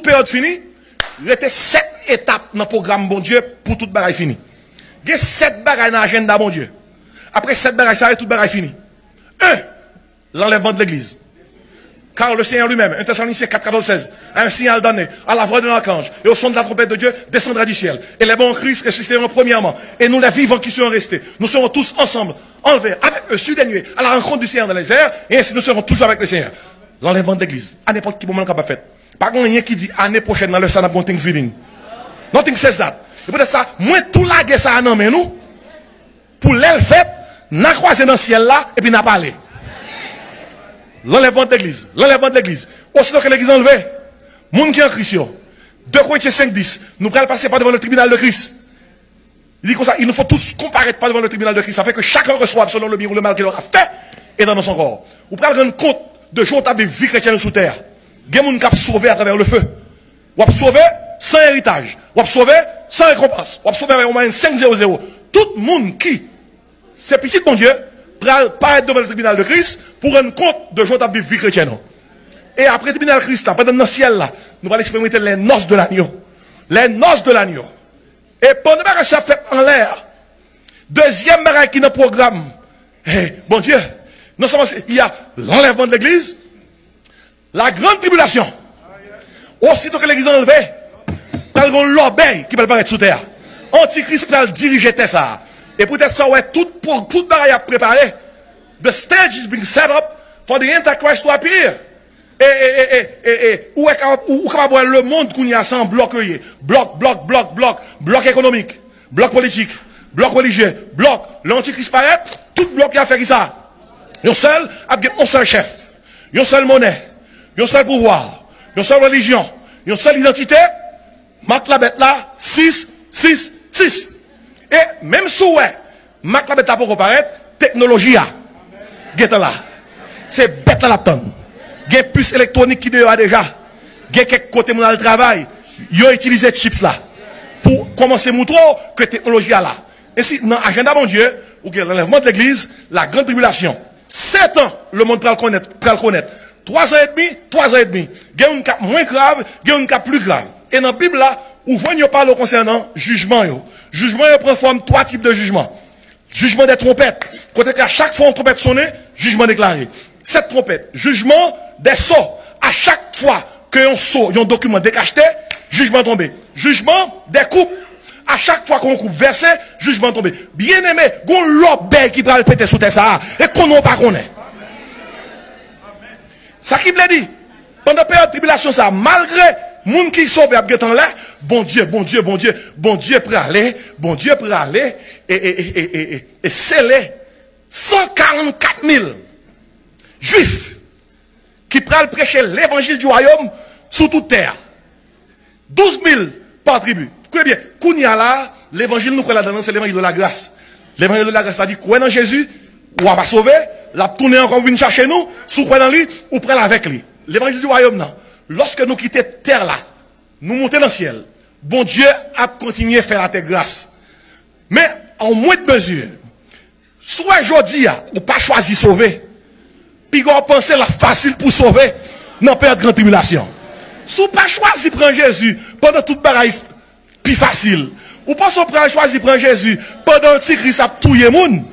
période finie, il y a 7 étapes dans le programme bon Dieu pour toute bagaille fini. Il y a 7 bagailles dans l'agenda bon Dieu. Après 7 bagailles, ça y est, toute bagaille fini. 1. L'enlèvement de l'église. Car le Seigneur lui-même, 1 Thessaloniciens 4, 14, 16, a un signal donné à la voix de l'archange et au son de la trompette de Dieu descendra du ciel. Et les bons Christ ressusciteront premièrement. Et nous, les vivants qui seront restés, nous serons tous ensemble, enlevés avec eux sur des nuées, à la rencontre du Seigneur dans les airs. Et ainsi nous serons toujours avec le Seigneur. L'enlèvement de l'église, à n'importe quel moment qu'on va faire. Pas rien qui dit année prochaine dans le salon de Thanksgiving. Nothing says that. Et peut-être ça, moi tout la guerre ça non mais nous, pour l'élever, n'a croisé dans le ciel là, et puis n'a parlé. L'enlèvement de l'église. L'enlèvement de l'église. Aussitôt que l'église est enlevée, monde qui est en Christ, 2 Corinthiens 5, 10, nous allons passer par devant le tribunal de Christ. Il dit comme ça, il nous faut tous comparaître par devant le tribunal de Christ. Ça fait que chacun reçoive selon le bien ou le mal qu'il aura fait et dans son corps. Vous pouvez rendre compte de gens qui avaient vie chrétienne sous terre. Il y a des gens qui ont sauvé à travers le feu. Ou ont sauvé sans héritage. Ou ont sauvé sans récompense. Ou ont sauvé avec au moins 500. Tout le monde qui, c'est petit mon Dieu, paraître devant le tribunal de Christ pour rendre compte de gens qui ont vie chrétienne. Et après le tribunal de Christ, là, pendant le ciel, là, nous allons expérimenter les noces de l'agneau. Les noces de l'agneau. Et pendant que ça fait en l'air, deuxième bagaille qui est dans le programme, bon Dieu, non seulement il y a l'enlèvement de l'église, la grande tribulation. Aussitôt que l'église est enlevée, il y a l'obéi qui peut apparaître sous terre. Antichrist peut diriger ça. Et peut-être ça ouais tout bagaille à préparer. The stage is being set up for the Antichrist to appear. Où est voir le monde qu'on y a sans bloc économique, bloc politique, bloc religieux, bloc, l'antichrist paraît, tout bloc qui a fait ça. Un seul, un seul chef, une seule monnaie, un seul pouvoir, une seule religion, une seule identité, marque la bête là, 6, 6, 6. Et même si ouais, marque la bête là pour apparaître, technologie là, là. C'est bête là la tonne. Il y a puce électronique qui a déjà. Il y a quelques côtés dans le travail. Ils ont utilisé chips là. Pour commencer à montrer que la technologie est là. Et si dans l'agenda mon Dieu, ou que l'enlèvement de l'église, la grande tribulation. 7 ans, le monde peut le connaître. 3 ans et demi, 3 ans et demi. Il y a un cas moins grave, il y a un cas plus grave. Et dans la Bible là, où vous parle concernant jugement. Jugement prend forme 3 types de jugement. Jugement des trompettes. Côté qu'à chaque fois on trompette sonne, jugement déclaré. Cette trompette, jugement des sauts. À chaque fois qu'un saut, un document décacheté, jugement tombé. Jugement des coupes. À chaque fois qu'on coupe versé, jugement tombé. Bien aimé, gon l'obé qui va le péter sous terre ça, et qu'on n'a pas connaît. Ça qui me dit, pendant la période de tribulation, ça, malgré moun qui sauve à temps là, bon Dieu pour aller, et sceller 144 000 juifs qui prennent prêcher l'évangile du royaume sous toute terre. 12 000 par tribu. Écoutez bien, Kounia là, l'évangile nous croit là-dedans, c'est l'évangile de la grâce. L'évangile de la grâce, c'est-à-dire, croire dans Jésus, ou on va sauver, la tourner encore, venir chercher nous, sous croire dans lui, ou prendre avec lui. L'évangile du royaume, non. Lorsque nous quittons terre là, nous montons dans le ciel, bon Dieu a continué à faire la terre grâce. Mais, en moins de mesure, soit aujourd'hui, ou pas choisi sauver, puis on pense la facile pour sauver, dans la période de grande tribulation. Si vous pas choisi prendre Jésus pendant toute bagaille plus facile, ou pas choisi prendre Jésus pendant l'Antichrist a tué les gens.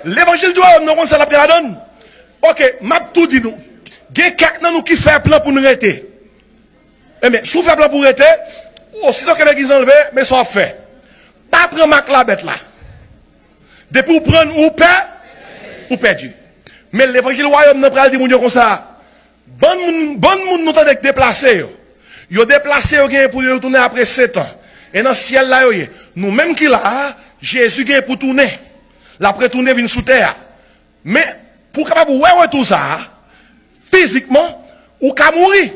L'évangile du royaume, nous ça la donne. Ok, m'a tout dit nous. Il y a quelqu'un nous qui fait plan pour nous arrêter. Eh bien, si vous faites plan pour arrêter, aussitôt que l'église enlevée, mais ça fait. Pas prendre la bête là. Depuis vous prendre ou perdre, ou perdu. Mais l'évangile du royaume n'a pas dit comme ça. Bon monde nous t'a déplacé. Yo déplacé pour retourner après 7 ans. Et dans le ciel là, nous même qui là, Jésus vient pour tourner. L'après tourner vient sous terre. Mais pour capable ouais tout ça, physiquement, ou qu'à mourir.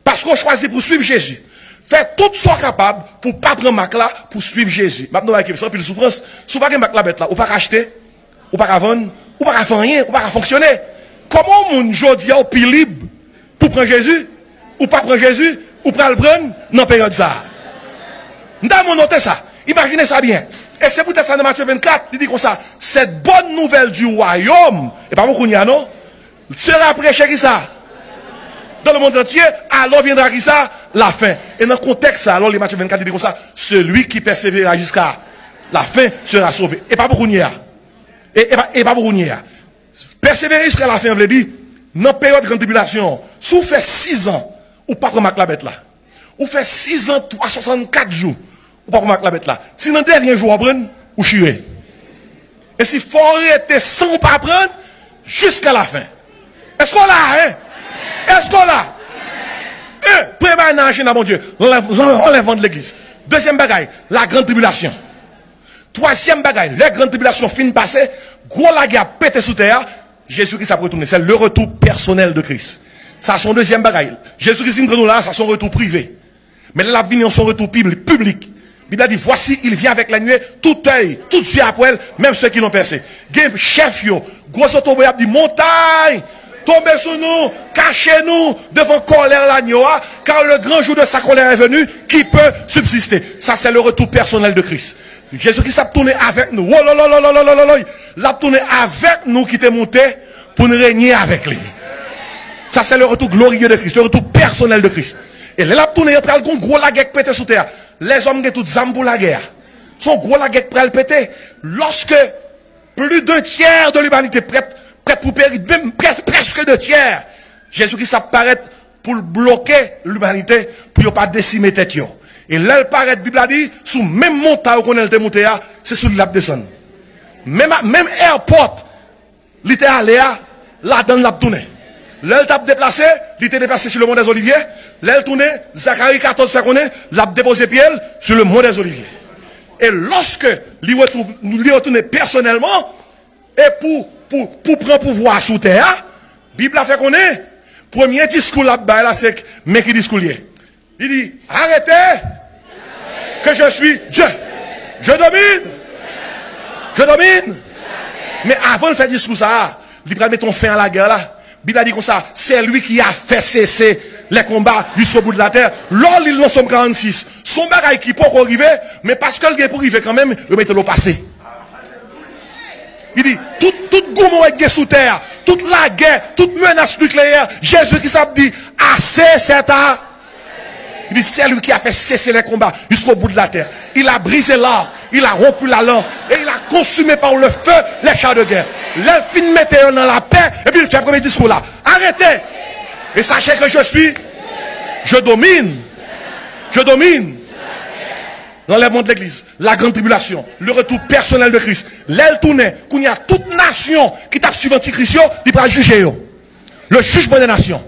Parce qu'on choisit pour suivre Jésus. Faites tout ce soit capable pour ne pas prendre Mac là pour suivre Jésus. Maintenant, avec ça, puis la souffrance, si vous ne pouvez pas Mac bête là, ou pas acheter, ou pas vendre, ou pas faire rien, ou pas fonctionner. Comment mon jodi a plus libre pour prendre Jésus, ou pas prendre Jésus, ou pas le prendre dans la période ça? Nous avons noté ça. Imaginez ça bien. Et c'est peut-être ça dans Matthieu 24, il dit comme ça, cette bonne nouvelle du royaume, et pas beaucoup n'y a non, sera prêché qui ça? dans le monde entier, alors viendra qui ça? La fin. Et dans le contexte, alors les Matthieu 24 dit comme ça, celui qui persévérera jusqu'à la fin sera sauvé. Et pas beaucoup n'y a. Et pas beaucoup n'y a. Persévérer jusqu'à la fin, on veut dire, dans la période de grande tribulation, si vous faites 6 ans, ou pas comme la bête là. Ou fait 6 ans, 364 jours, ou pas comme la bête là. Si dans le dernier jour, vous prenez, ou chirez. Et si faut arrêter sans pas prendre, jusqu'à la fin. Est-ce qu'on l'a, hein? Est-ce qu'on l'a? Préparez dans la mon Dieu. L'enlèvement de l'église. Deuxième bagaille, la grande tribulation. Troisième bagaille, la grande tribulation fin passée, gros la guerre pété sous terre, Jésus-Christ a retourné. C'est le retour personnel de Christ. Ça, son deuxième bagaille. Jésus-Christ nous là, ça son retour privé. Mais là, il vient son retour public. La Bible a dit, voici, il vient avec la nuée, tout œil, tout yeux après elle, même ceux qui l'ont percé. Chef yo, gros automobile a dit, montagne, tombez sur nous, cachez-nous devant colère l'agneau, car le grand jour de sa colère est venu, qui peut subsister. Ça, c'est le retour personnel de Christ. Jésus-Christ a tourné avec nous. Oh là là là là là là là. Il a tourné avec nous qui t'est monté pour nous régner avec lui. Ça, c'est le retour glorieux de Christ, le retour personnel de Christ. Et là, il a tourné, il a pris gros la guerre pété sous terre. Les hommes qui ont toutes armes pour la guerre. Son gros la guerre prêt à le péter. Lorsque plus d'un tiers de l'humanité prête pour périr, même presque 2 tiers, Jésus-Christ apparaît pour bloquer l'humanité, pour ne pas décimer tête. Et là, il paraît, la Bible a dit, sous même montagne qu'on est monté, c'est sous la descente. Même airport, il était allé là dans la tournée. Là, il a déplacé, il était déplacé sur le mont des Oliviers. Là, il tourné, Zacharie 14 secondes, il a déposé pied sur le mont des Oliviers. Et lorsque il retourne personnellement, et pour prendre pouvoir sous terre, la Bible a fait qu'on est, premier discours là-bas, c'est mais qui discours il dit, arrêtez, que je suis Dieu. Je domine. Je domine. Mais avant de faire discours ça, il va mettre fin à la guerre là. Bible a dit comme ça, c'est lui qui a fait cesser les combats jusqu'au bout de la terre. Lors il en somme 46. Son bagage qui peut arriver, mais parce que le pour arriver quand même, il met le passé. Il dit, tout gourmand est sous terre, toute la guerre, toute menace nucléaire, Jésus qui s'est dit, assez c'est à. Il dit, c'est lui qui a fait cesser les combats jusqu'au bout de la terre. Il a brisé l'arc, il a rompu la lance, et il a consumé par le feu les chars de guerre. L'elfine mettait dans la paix, et puis il fait le premier discours là. Arrêtez! Et sachez que je domine. Je domine. L'enlèvement de l'église, la grande tribulation, le retour personnel de Christ. L'aile tournée, qu'il y a toute nation qui tape sur l'antichrist, il va juger. Le jugement des nations.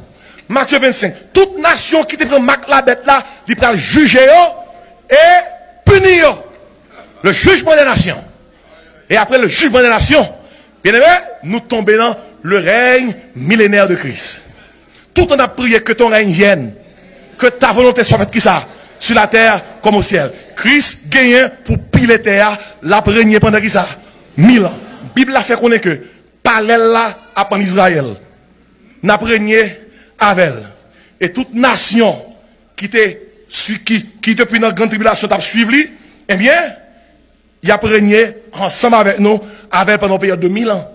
Matthieu 25. Toute nation qui te prend la bête là, il va juger et punir. Le jugement des nations. Et après le jugement des nations, bien aimé, nous tombons dans le règne millénaire de Christ. Tout en a prié que ton règne vienne. Que ta volonté soit faite qui ça? Sur la terre comme au ciel. Christ gagne pour piler terre, l'a régné pendant qui ça? 1000 ans. La Bible a fait qu'on est que parallèle là en Israël. N'a régné avec elle. Et toute nation qui depuis notre grande tribulation t'a suivi, eh bien, il a régné ensemble avec nous, avec pendant une période de 1000 ans.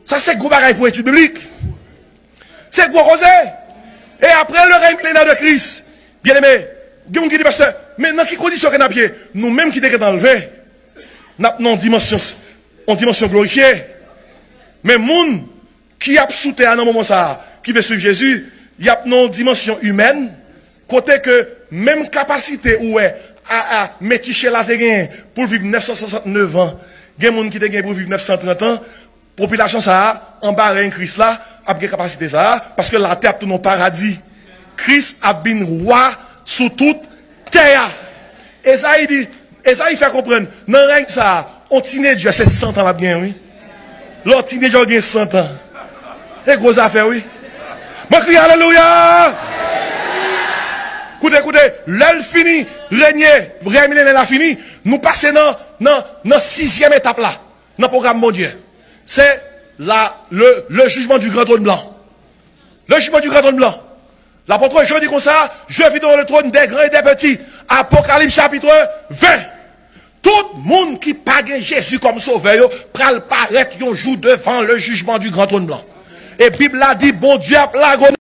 Ça c'est gros bagaille pour étude biblique. C'est gros rosé. Et après le règne millénaire de Christ, bien aimé, il y a qui dit, pasteur, mais dans quelles conditions qu'on a pied, nous-mêmes qui sommes enlevés, nous avons une dimension glorifiée. Mais les gens qui a sauté à un moment ça, qui veut suivre Jésus, il y a une dimension humaine, côté que même capacité où est à méticher la terre pour vivre 969 ans, il y a des gens qui ont pour vivre 930 ans, population ça, en bas de Christ là, a une capacité ça, parce que la terre est un paradis. Christ a bien roi sous toute terre. Et ça, il dit, et ça, il fait comprendre, dans le règne ça, on tient Dieu, c'est 100 ans là bien, oui. L'autre tient Dieu, il 100 ans. Et gros affaire, oui. Moi, crie alléluia! Écoutez, l'heure fini, régner, vrai millénaire a fini, nous passons dans 6e étape là, dans le programme mondial. C'est le jugement du grand trône blanc. Le jugement du grand trône blanc. L'apôtre Jean dit comme ça, je vis dans le trône des grands et des petits. Apocalypse chapitre 20. Tout le monde qui pague Jésus comme sauveur, pral paraître un jour devant le jugement du grand trône blanc. Et Bible a dit, bon Dieu a plagué